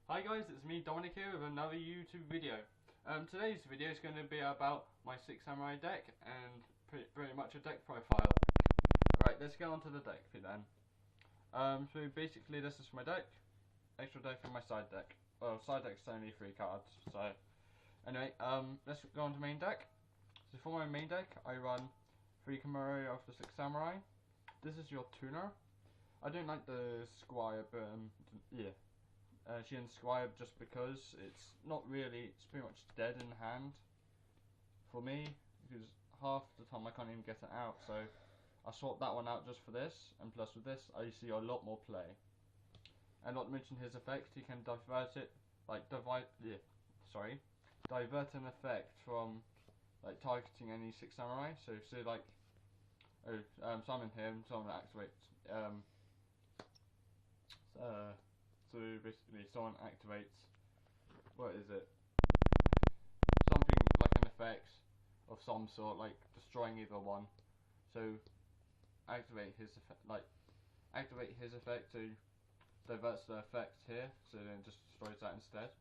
Hi guys, it's me Dominic here with another YouTube video. Today's video is going to be about my Six Samurai deck and pretty much a deck profile. Alright, let's get on to the deck then. So basically this is my deck, extra deck and my side deck. Well, side deck's only 3 cards, so anyway, let's go on to main deck. So for my main deck, I run 3 Kimura of the Six Samurai. This is your tuner. I don't like the Squire, but yeah. Shien Squire just because it's not really, it's pretty much dead in hand for me, because half the time I can't even get it out, so I swapped that one out just for this, and plus with this I see a lot more play. And not to mention his effect, he can divert it, like divert an effect from like targeting any Six Samurai, so like, summon him, someone activates, so basically someone activates, what is it? Something like an effect of some sort, like destroying either one. So activate his effect to diverts the effect here, so then it just destroys that instead.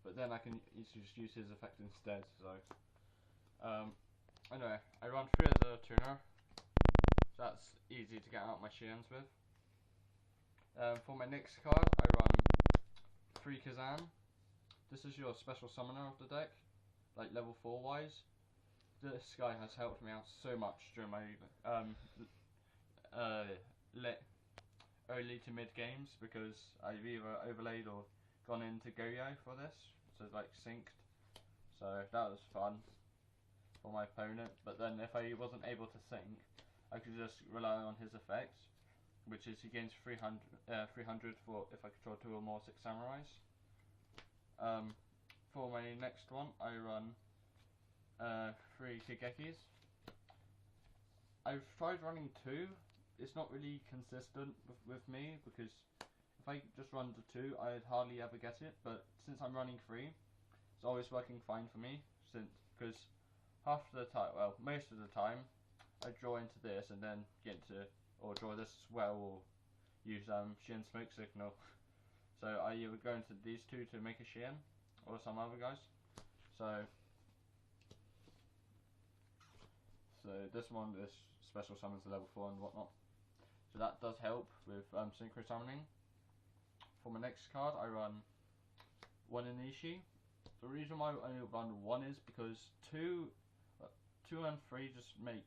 But then I can just use his effect instead. So anyway, I run 3 as a tuner, so that's easy to get out my Shiens with. For my next card, I run 3 Kazan. This is your special summoner of the deck, like level 4 wise. This guy has helped me out so much during my early to mid games, because I've either overlaid or gone into Goyo for this, so like synced. So that was fun for my opponent, but then if I wasn't able to sync, I could just rely on his effects, which is he gains 300 for if I control 2 or more Six Samurais. For my next one, I run 3 Kigekis. I've tried running 2. It's not really consistent with me, because if I just run the 2, I'd hardly ever get it. But since I'm running 3, it's always working fine for me. Because half the time, well, most of the time, I draw into this and then or draw this as well, or use Shien Smoke Signal. So I either go into these 2 to make a Shien, or some other guys. So this one, this special summons level 4 and whatnot. So that does help with synchro summoning. For my next card, I run 1 Inishi. The reason why I only run 1 is because 2 and 3 just make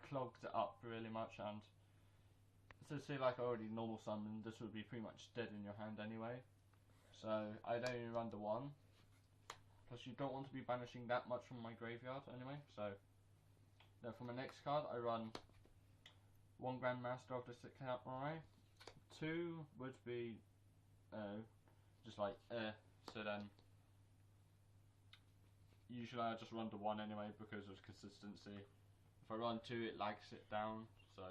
clogged it up really much, and so say like I already normal summon, this would be pretty much dead in your hand anyway. So I don't even run the 1. Plus you don't want to be banishing that much from my graveyard anyway. So then for my next card, I run 1 Grandmaster of the Six Samurai. 2 would be just like so then usually I just run the 1 anyway because of consistency. If I run 2, it lags it down, so,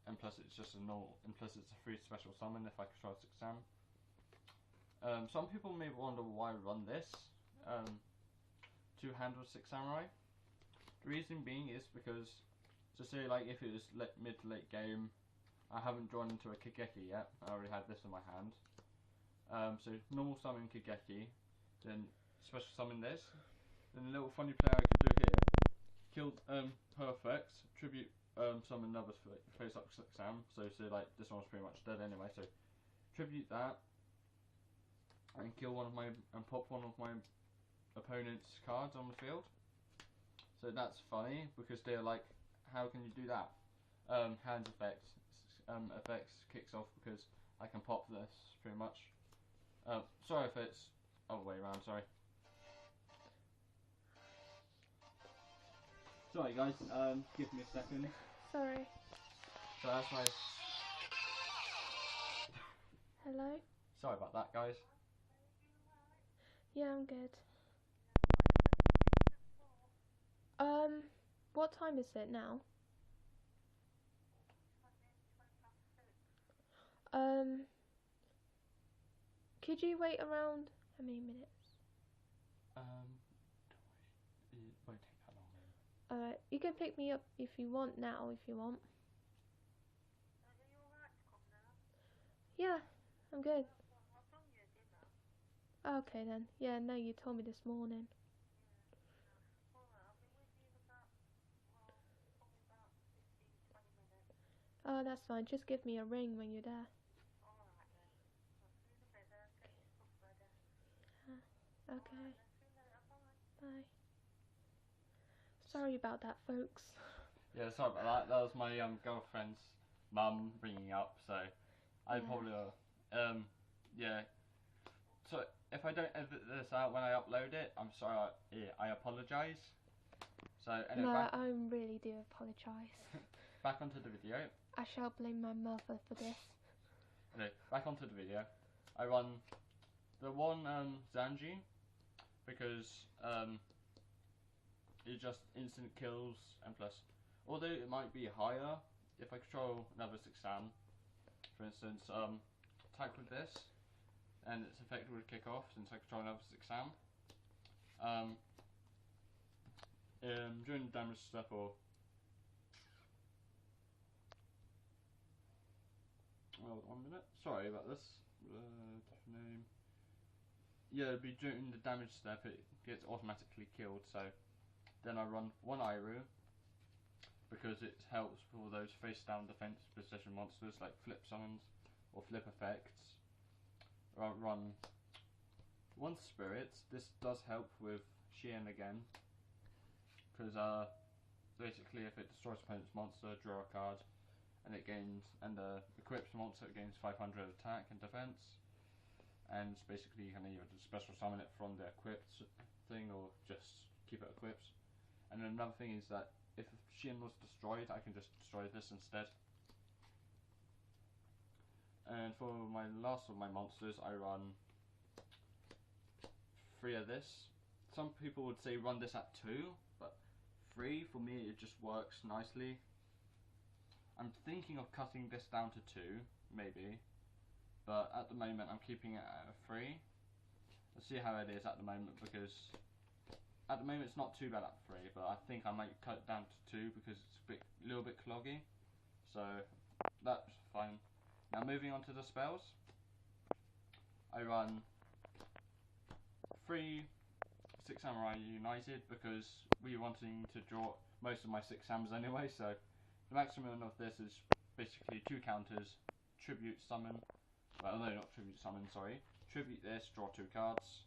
and plus it's just a normal, and plus it's a free special summon if I control 6 Sam. Some people may wonder why I run this to handle 6 Samurai. The reason being is because, so say like if it was mid to late game, I haven't drawn into a Kigeki yet, I already had this in my hand. So normal summon Kigeki, then special summon this, then a little funny play I could do here, kill her effects, tribute summon another face up 6 Sam, so say like this one's pretty much dead anyway, so tribute that, and kill one of my, and pop one of my opponent's cards on the field. So that's funny, because they're like, how can you do that? Hands effects, kicks off because I can pop this pretty much. Sorry if it's other way around, sorry. Sorry guys, give me a second. Sorry. So that's my... Hello? Sorry about that guys. Yeah, I'm good. What time is it now? Could you wait around how many minutes? It won't take that long. Alright, you can pick me up if you want now, if you want. Yeah, I'm good. Okay then. Yeah, no, you told me this morning. Oh, that's fine. Just give me a ring when you're there. Okay. Bye. Sorry about that, folks. Yeah, sorry about that. That was my girlfriend's mum ringing up, so I Yeah. probably yeah. So if I don't edit this out when I upload it, I'm sorry. I apologise. So anyway, No, I really do apologise. back onto the video. I shall blame my mother for this. Anyway, back onto the video. I run the one Zanji because it just instant kills, and plus, although it might be higher, if I control another 6-Sam, for instance, attack with this, and its effect would kick off since I control another 6-Sam. During the damage step or well, 1 minute. Sorry about this. Different name. Yeah, it'd be during the damage step. It gets automatically killed. So then I run one Iru because it helps for those face down defense position monsters like flip summons or flip effects. I run one Spirit. This does help with Xian again because basically if it destroys opponent's monster, draw a card. And it gains, and the equipped monster gains 500 attack and defense, and basically you can either special summon it from the equipped thing or just keep it equipped. And another thing is that if Xian was destroyed, I can just destroy this instead. And for my last of my monsters, I run 3 of this. Some people would say run this at 2, but 3 for me it just works nicely. I'm thinking of cutting this down to 2, maybe, but at the moment I'm keeping it at a 3. Let's see how it is at the moment, because at the moment it's not too bad at 3, but I think I might cut it down to 2 because it's a little bit cloggy, so that's fine. Now moving on to the spells, I run 3 6 Samurai United because we're wanting to draw most of my 6 Sams anyway, so the maximum of this is basically 2 counters, tribute summon, well no, not tribute summon, sorry, tribute this, draw 2 cards.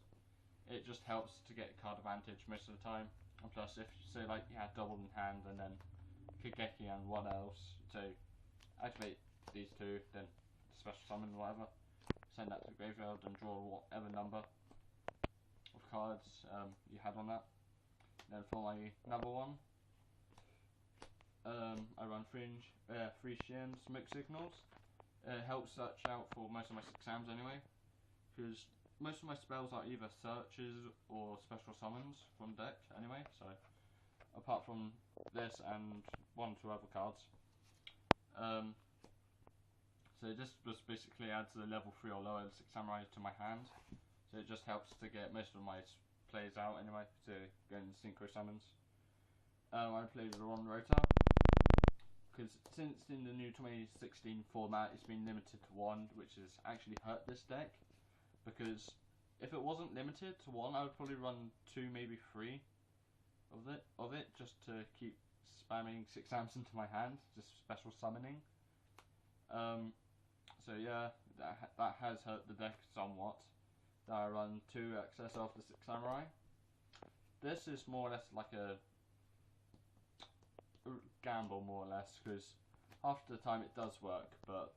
It just helps to get card advantage most of the time, and plus if you say like you had double in hand and then Kageki and what else, so activate these 2, then special summon whatever, send that to the graveyard and draw whatever number of cards you had on that. Then for my another one, I run 3 Xian Smoke Signals. It helps search out for most of my 6 Sams anyway, because most of my spells are either searches or special summons from deck anyway, so apart from this and 1 or 2 other cards. So this just basically adds a level 3 or lower 6 Samurai to my hand, so it just helps to get most of my plays out anyway, to go into synchro summons. I played the Ron Rota, because since in the new 2016 format it's been limited to 1, which has actually hurt this deck, because if it wasn't limited to 1 I would probably run 2, maybe 3 of it just to keep spamming 6 Sams into my hand, just special summoning. So yeah, that has hurt the deck somewhat, that I run 2 excess of the 6 Samurai. This is more or less like a gamble, more or less, because half the time it does work, but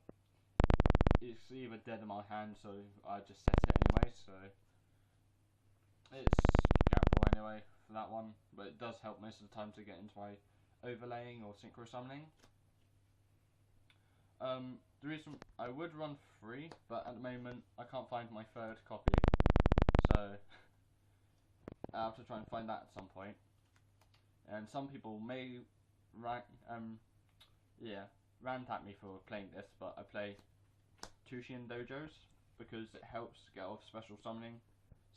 it's either dead in my hand, so I just set it anyway, so it's gamble anyway for that one, but it does help most of the time to get into my overlaying or synchro summoning. The reason I would run 3, but at the moment I can't find my 3rd copy, so I'll have to try and find that at some point. And some people may rant at me for playing this, but I play 2 Xian dojos because it helps get off special summoning.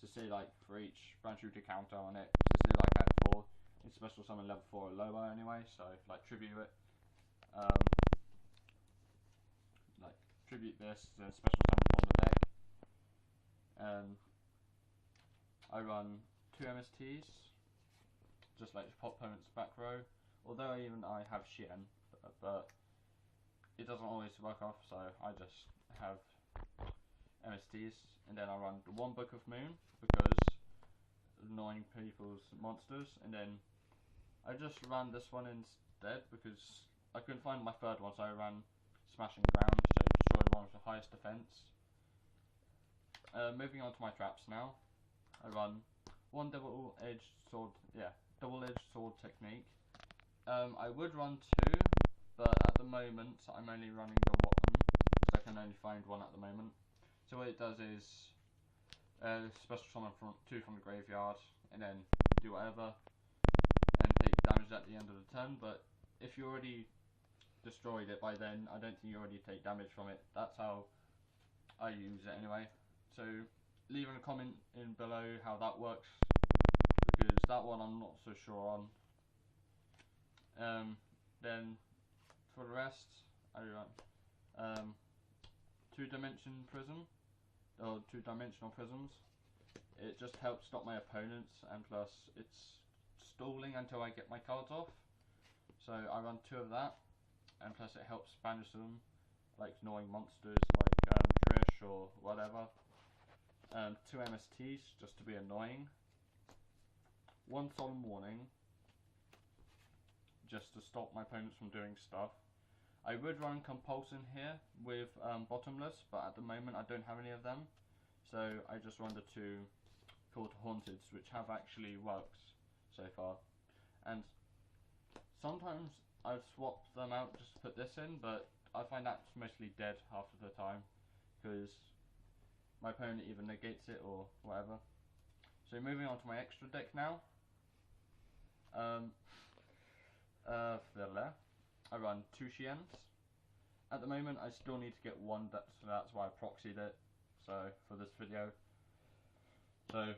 So say like for each branch shooter counter on it, so say like I had 4, it's special summon level 4 or lower anyway, so like tribute it. Like tribute this, then special summon from the deck. I run 2 MSTs, just like to pop opponents back row. Although I have Xian, but it doesn't always work off, so I just have MSTs, and then I run the 1 Book of Moon because annoying people's monsters, and then I just ran this one instead because I couldn't find my third one, so I ran Smashing Ground, so destroy the one with the highest defense. Moving on to my traps now, I run 1 double-edged sword, double-edged sword technique. I would run 2, but at the moment I'm only running the 1 because I can only find 1 at the moment. So what it does is special summon 2 from the graveyard, and then do whatever, and take damage at the end of the turn. But if you already destroyed it by then, I don't think you already take damage from it. That's how I use it anyway. So leave in a comment in below how that works, because that one I'm not so sure on. Then for the rest, I run 2-dimensional prisms. It just helps stop my opponents, and plus it's stalling until I get my cards off. So I run 2 of that, and plus it helps banish them, like annoying monsters like Trish or whatever. 2 MSTs just to be annoying. 1 Solemn Warning, just to stop my opponents from doing stuff. I would run Compulsion here with Bottomless, but at the moment I don't have any of them, so I just run the 2 called Haunted, which have actually worked so far. And sometimes I've swapped them out just to put this in, but I find that's mostly dead half of the time, because my opponent either negates it or whatever. So moving on to my extra deck now. I run 2 Xians. At the moment I still need to get 1, so that's why I proxied it for this video. So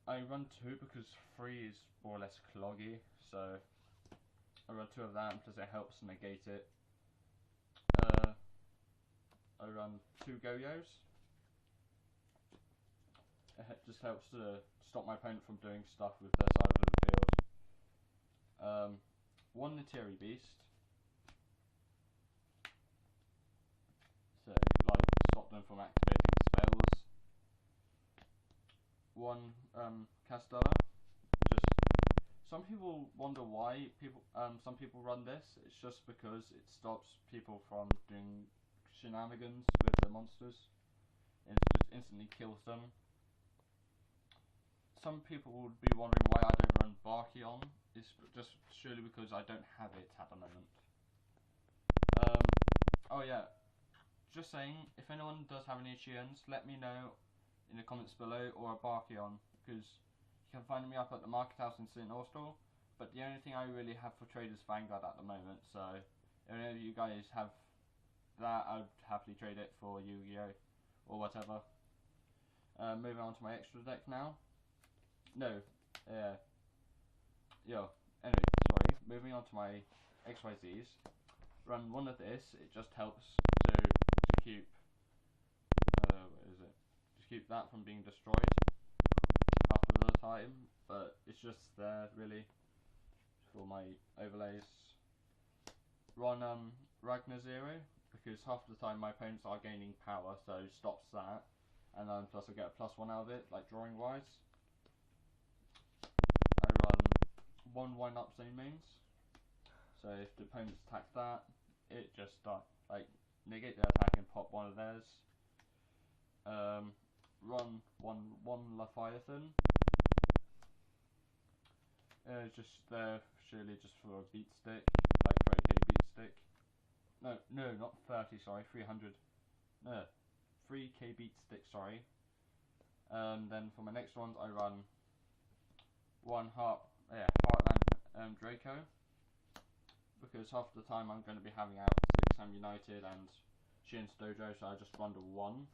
I run 2 because 3 is more or less cloggy, so I run 2 of that, because it helps negate it. I run 2 Go-Yos. It just helps to stop my opponent from doing stuff with their side of the field. 1 Neteri Beast. So, like, stop them from activating spells. 1 Castella. Just, some people wonder why some people run this. It's just because it stops people from doing shenanigans with their monsters. It just instantly kills them. Some people would be wondering why I don't run Barkion. It's just surely because I don't have it at the moment. Oh yeah, just saying, if anyone does have any Xians, let me know in the comments below, or a Barkion, because you can find me up at the Market House in St. Austell, but the only thing I really have for trade is Vanguard at the moment, so if any of you guys have that, I'd happily trade it for Yu-Gi-Oh! Or whatever. Moving on to my extra deck now. Anyway, sorry. Moving on to my XYZs. Run 1 of this. It just helps to keep just keep that from being destroyed half of the time. But it's just there really for my overlays. Run Ragnar Zero, because half the time my opponents are gaining power, so stops that. And then plus I get a +1 out of it, like drawing wise. I run 1 Wind Up Zone Mains. So if the opponents attack that, it just negate their attack and pop 1 of theirs. Run one Leviathan. Just there surely just for a beat stick, like 30k beat stick. No, not 30. Sorry, 300. No, 3k beat stick. Sorry. Then for my next ones, I run 1 Heartland Draco, because half the time I'm going to be having out 6 United and Xian's Dojo, so I just run the 1.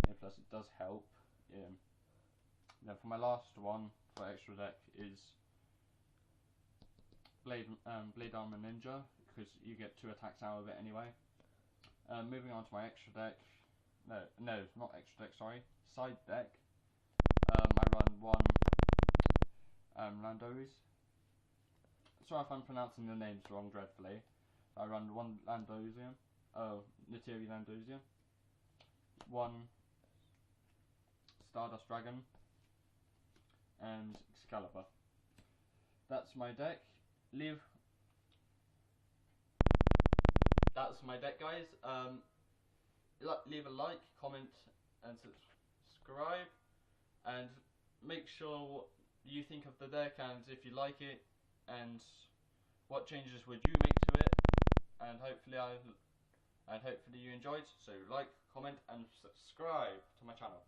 And plus it does help. Then for my last one for extra deck is Blade Armor Ninja, because you get 2 attacks out of it anyway. Moving on to my extra deck. No, not extra deck. Sorry, side deck. I run one Landosium. Sorry if I'm pronouncing the names wrong dreadfully. I run one Landosium. Oh, Nitiri Landosium. One Stardust Dragon. And Excalibur. That's my deck. That's my deck, guys. Leave a like, comment, and subscribe, and make sure what you think of the deck and if you like it, and what changes would you make to it. And hopefully you enjoyed. So like, comment, and subscribe to my channel.